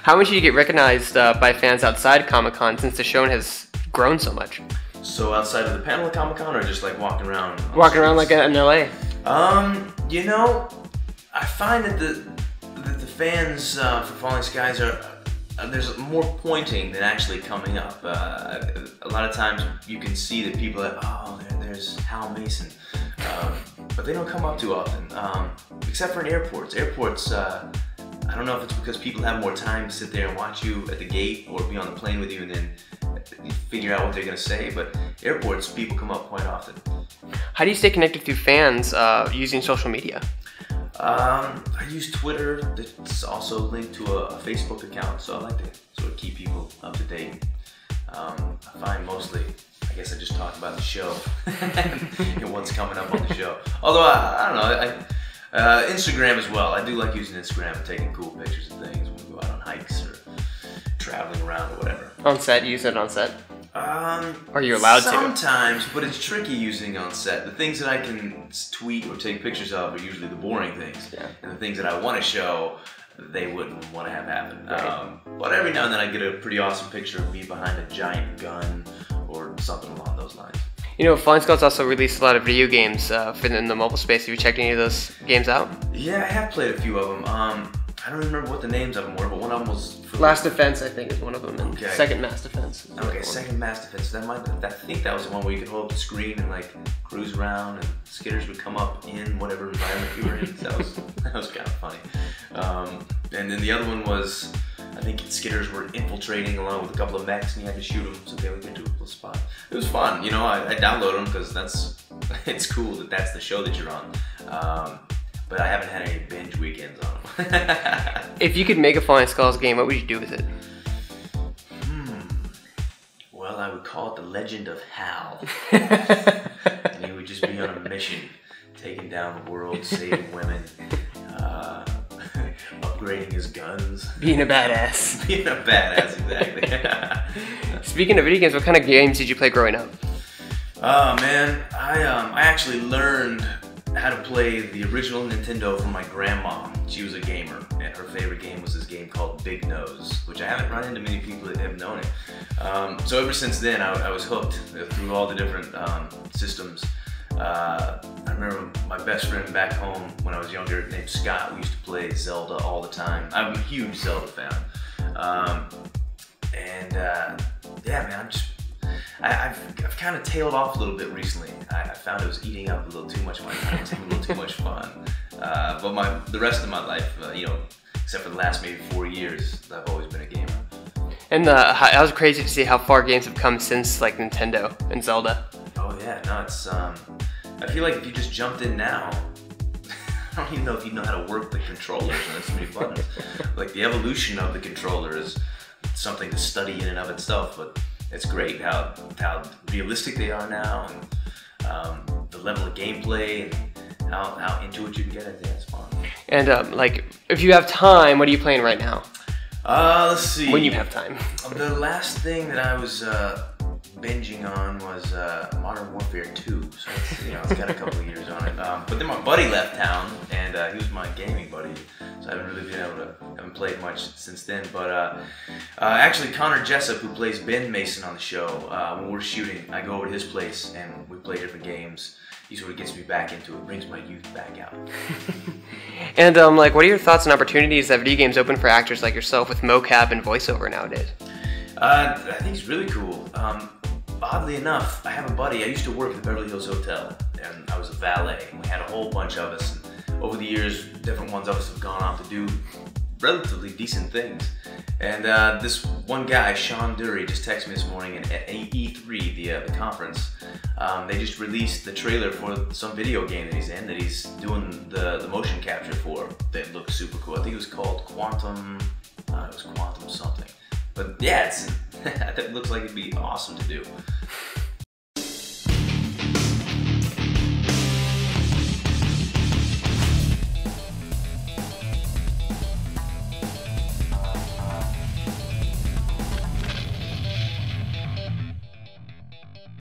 How much do you get recognized by fans outside Comic-Con since the show has grown so much? So outside of the panel at Comic-Con, or just like walking around? Walking around like in LA? You know, I find that the fans for Falling Skies are there's more pointing than actually coming up. A lot of times you can see that people are, oh, there's Hal Mason, but they don't come up too often, except for in airports. Airports, I don't know if it's because people have more time to sit there and watch you at the gate or be on the plane with you and then figure out what they're going to say, but airports, people come up quite often. How do you stay connected to fans using social media? I use Twitter. It's also linked to a Facebook account, so I like to sort of keep people up to date. I find mostly, I guess I just talk about the show and what's coming up on the show. Although, I don't know, Instagram as well. I do like using Instagram and taking cool pictures of things when we go out on hikes or traveling around or whatever. On set? You use it on set? Are you allowed to? Sometimes, but it's tricky using on set. The things that I can tweet or take pictures of are usually the boring things. Yeah. And the things that I want to show, they wouldn't want to have happen. Right. But every now and then I get a pretty awesome picture of me behind a giant gun or something along those lines. You know, Falling Skies also released a lot of video games in the mobile space. Have you checked any of those games out? Yeah, I have played a few of them. I don't remember what the names of them were, but one of them was... Last Defense, I think, is one of them, and okay. Second Mass Defense. Okay, Second Mass Defense. I think that was the one where you could hold up the screen and like cruise around, and skitters would come up in whatever environment you were in. That was kind of funny. And then the other one was, I think skitters were infiltrating along with a couple of mechs, and you had to shoot them so they would get to a cool spot. It was fun, you know. I downloaded them because it's cool that that's the show that you're on. But I haven't had any binge weekends on them. If you could make a Falling Skies game, what would you do with it? Well, I would call it The Legend of Hal. And he would just be on a mission, taking down the world, saving women, upgrading his guns. Being a badass. Being a badass, exactly. Speaking of video games, what kind of games did you play growing up? Oh man, I actually learned how to play the original Nintendo from my grandma. She was a gamer, and her favorite game was this game called Big Nose, which I haven't run into many people that have known it. So ever since then, I was hooked through all the different systems. I remember my best friend back home when I was younger, named Scott. We used to play Zelda all the time. I'm a huge Zelda fan. Yeah, man, I've kind of tailed off a little bit recently. I found it was eating up a little too much of my time, taking a little too much fun. But the rest of my life, you know, except for the last maybe 4 years, I've always been a gamer. And it was crazy to see how far games have come since like Nintendo and Zelda. Oh yeah, no, it's I feel like if you just jumped in now, I don't even know if you know how to work the controllers, and there's so many buttons. Like the evolution of the controller is something to study in and of itself, but it's great how realistic they are now, and the level of gameplay, and how into it you can get. I think it's fun. And like, if you have time, what are you playing right now? Let's see. When you have time. The last thing that I was binging on was Modern Warfare 2, so it's got a couple of years on it. But then my buddy left town, and he was my gaming buddy, so I haven't really been able to, haven't played much since then. But actually, Connor Jessup, who plays Ben Mason on the show, when we're shooting, I go over to his place and we play different games. He sort of gets me back into it, brings my youth back out. And like, what are your thoughts and opportunities that video games open for actors like yourself with mocap and voiceover nowadays? I think it's really cool. Oddly enough, I have a buddy. I used to work at the Beverly Hills Hotel, and I was a valet. And we had a whole bunch of us, and over the years, different ones of us have gone on to do relatively decent things. And this one guy, Sean Dury, just texted me this morning, and at E3, the conference, they just released the trailer for some video game that he's in, that he's doing the motion capture for, that looks super cool. I think it was called Quantum, it was Quantum something. But yeah, it looks like it'd be awesome to do.